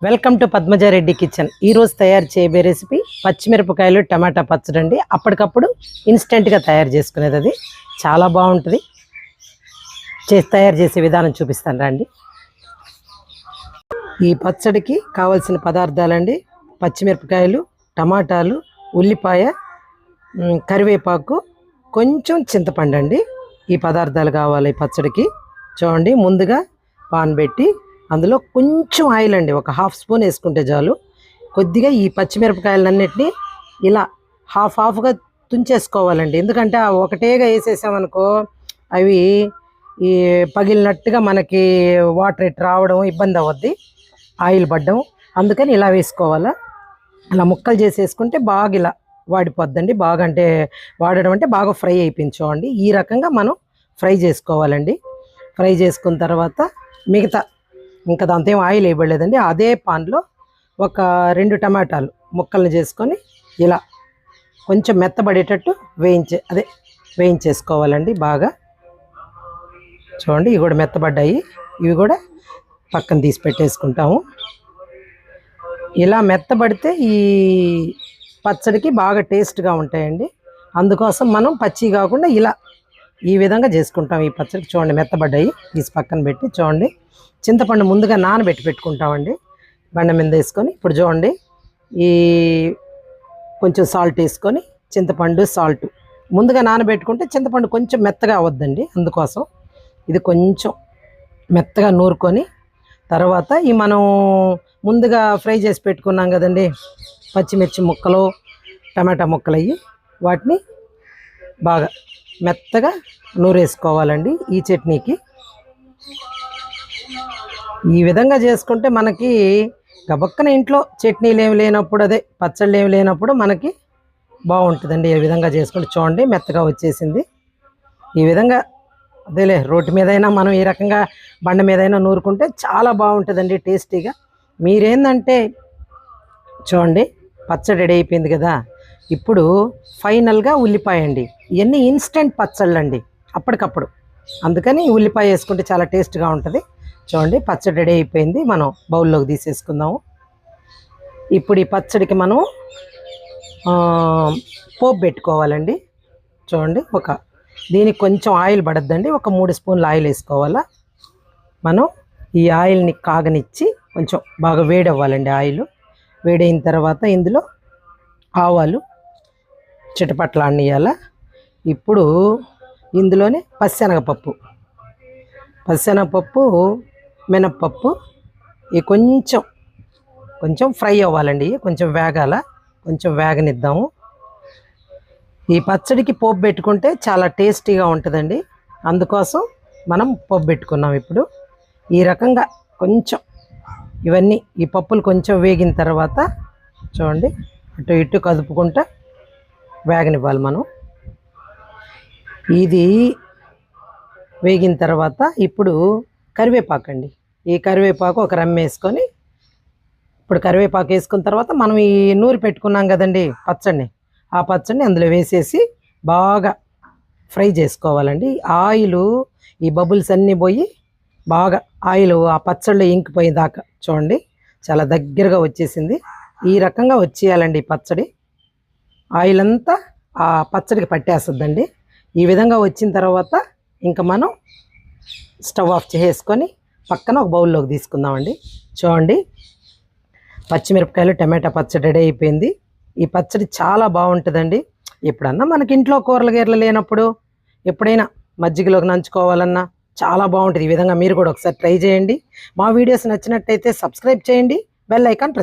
Welcome to Padmaja Reddy kitchen. ఈరోజు తయారు చేయబోయే రెసిపీ పచ్చిమిరపకాయలు టమాటా పచ్చడి అండి. అప్పటికప్పుడు ఇన్స్టెంట్గా తయారు చేసుకునేది. అది చాలా బాగుంటుంది. తయారు చేసే విధానం చూపిస్తాను రండి. ఈ పచ్చడికి కావాల్సిన పదార్థాలండి: పచ్చిమిరపకాయలు, టమాటాలు, ఉల్లిపాయ, కరివేపాకు, కొంచెం చింతపండు అండి. ఈ పదార్థాలు కావాలి ఈ పచ్చడికి. చూడండి, ముందుగా పాన్ పెట్టి అందులో కొంచెం ఆయిల్ అండి, ఒక హాఫ్ స్పూన్ వేసుకుంటే చాలు. కొద్దిగా ఈ పచ్చిమిరపకాయలన్నిటినీ ఇలా హాఫ్గా తుంచేసుకోవాలండి. ఎందుకంటే ఒకటేగా వేసేసామనుకో అవి ఈ పగిలినట్టుగా మనకి వాటర్ ఇట్ రావడం ఇబ్బంది అవుద్ది, ఆయిల్ పడ్డం. అందుకని ఇలా వేసుకోవాలా. అలా ముక్కలు చేసేసుకుంటే బాగా ఇలా వాడిపోద్దండి. బాగా అంటే వాడడం అంటే బాగా ఫ్రై అయిపోయింది. చూడండి, ఈ రకంగా మనం ఫ్రై చేసుకోవాలండి. ఫ్రై చేసుకున్న తర్వాత మిగతా ఇంకా దాంతో ఏం ఆయిల్ వేయబడలేదండి. అదే పాన్లో ఒక 2 టమాటాలు ముక్కల్ని చేసుకొని ఇలా కొంచెం మెత్తబడేటట్టు వేయించేసుకోవాలండి బాగా. చూడండి, ఇవి కూడా మెత్తబడ్డాయి. ఇవి కూడా పక్కన తీసి పెట్టేసుకుంటాము. ఇలా మెత్తబడితే ఈ పచ్చడికి బాగా టేస్ట్గా ఉంటాయండి. అందుకోసం మనం పచ్చి కాకుండా ఇలా ఈ విధంగా చేసుకుంటాం ఈ పచ్చడికి. చూడండి, మెత్తబడ్డాయి, తీసి పక్కన పెట్టి. చూడండి, చింతపండు ముందుగా నానబెట్టి పెట్టుకుంటామండి బండ మీద వేసుకొని. ఇప్పుడు చూడండి, ఈ కొంచెం సాల్ట్ వేసుకొని, చింతపండు సాల్ట్ ముందుగా నానబెట్టుకుంటే చింతపండు కొంచెం మెత్తగా అవద్దండి. అందుకోసం ఇది కొంచెం మెత్తగా నూరుకొని తర్వాత ఈ మనం ముందుగా ఫ్రై చేసి పెట్టుకున్నాం కదండి పచ్చిమిర్చి ముక్కలు, టమాటా ముక్కలు, అయ్యి వాటిని బాగా మెత్తగా నూరేసుకోవాలండి ఈ చట్నీకి. ఈ విధంగా చేసుకుంటే మనకి గబక్కన ఇంట్లో చట్నీలు ఏమి లేనప్పుడు, అదే పచ్చళ్ళు ఏమి లేనప్పుడు మనకి బాగుంటుందండి. ఈ విధంగా చేసుకుంటే చూడండి, మెత్తగా వచ్చేసింది. ఈ విధంగా అదేలే రోడ్డు మీదైనా మనం ఈ రకంగా బండ మీదైనా నూరుకుంటే చాలా బాగుంటుందండి టేస్టీగా. మీరేందంటే చూడండి, పచ్చడి రెడీ అయిపోయింది కదా. ఇప్పుడు ఫైనల్గా ఉల్లిపాయ అండి. ఇవన్నీ ఇన్స్టెంట్ పచ్చళ్ళు అండి, అప్పటికప్పుడు. అందుకని ఉల్లిపాయ వేసుకుంటే చాలా టేస్ట్గా ఉంటుంది. చూడండి, పచ్చడి రెడీ అయిపోయింది. మనం బౌల్లోకి తీసేసుకుందాము. ఇప్పుడు ఈ పచ్చడికి మనం పోపు పెట్టుకోవాలండి. చూడండి, దీనికి కొంచెం ఆయిల్ పడద్దండి. ఒక 3 స్పూన్ల ఆయిల్ వేసుకోవాలా. మనం ఈ ఆయిల్ని కాగనిచ్చి కొంచెం బాగా వేడవ్వాలండి. ఆయిల్ వేడైన తర్వాత ఇందులో ఆవాలు చిటపట్లాడనియాల. ఇప్పుడు ఇందులోనే పచ్చెనగపప్పు, మినప్పప్పు ఇవి కొంచెం ఫ్రై అవ్వాలండి. కొంచెం వేగాల, కొంచెం వేగనిద్దాము. ఈ పచ్చడికి పోపు పెట్టుకుంటే చాలా టేస్టీగా ఉంటుందండి. అందుకోసం మనం పోపు పెట్టుకున్నాం. ఇప్పుడు ఈ రకంగా కొంచెం ఇవన్నీ ఈ పప్పులు కొంచెం వేగిన తర్వాత చూడండి, అటు ఇటు కదుపుకుంటా వేగనివ్వాలి మనం. ఇది వేగిన తర్వాత ఇప్పుడు కరివేపాకు అండి. ఈ కరివేపాకు ఒక రెమ్మ వేసుకొని, ఇప్పుడు కరివేపాకు వేసుకున్న తర్వాత మనం ఈ నూరి పెట్టుకున్నాం కదండి పచ్చడిని, ఆ పచ్చడిని అందులో వేసేసి బాగా ఫ్రై చేసుకోవాలండి. ఆయిల్ ఈ బబుల్స్ అన్నీ పోయి బాగా ఆయిల్ ఆ పచ్చడిలో ఇంకిపోయేదాకా. చూడండి, చాలా దగ్గరగా వచ్చేసింది. ఈ రకంగా వచ్చేయాలండి ఈ పచ్చడి. ఆయిల్ అంతా ఆ పచ్చడికి పట్టేస్తుందండి. ఈ విధంగా వచ్చిన తర్వాత ఇంకా మనం స్టవ్ ఆఫ్ చేసుకొని పక్కన ఒక బౌల్లోకి తీసుకుందామండి. చూడండి, పచ్చిమిరపకాయలు టమాటా పచ్చడి రెడీ అయిపోయింది. ఈ పచ్చడి చాలా బాగుంటుందండి. ఎప్పుడన్నా మనకి ఇంట్లో కూరలు గీరలు లేనప్పుడు ఎప్పుడైనా మజ్జిగలోకి నంచుకోవాలన్నా చాలా బాగుంటుంది. ఈ విధంగా మీరు కూడా ఒకసారి ట్రై చేయండి. మా వీడియోస్ నచ్చినట్టయితే సబ్స్క్రైబ్ చేయండి, బెల్ ఐకాన్ ప్రెస్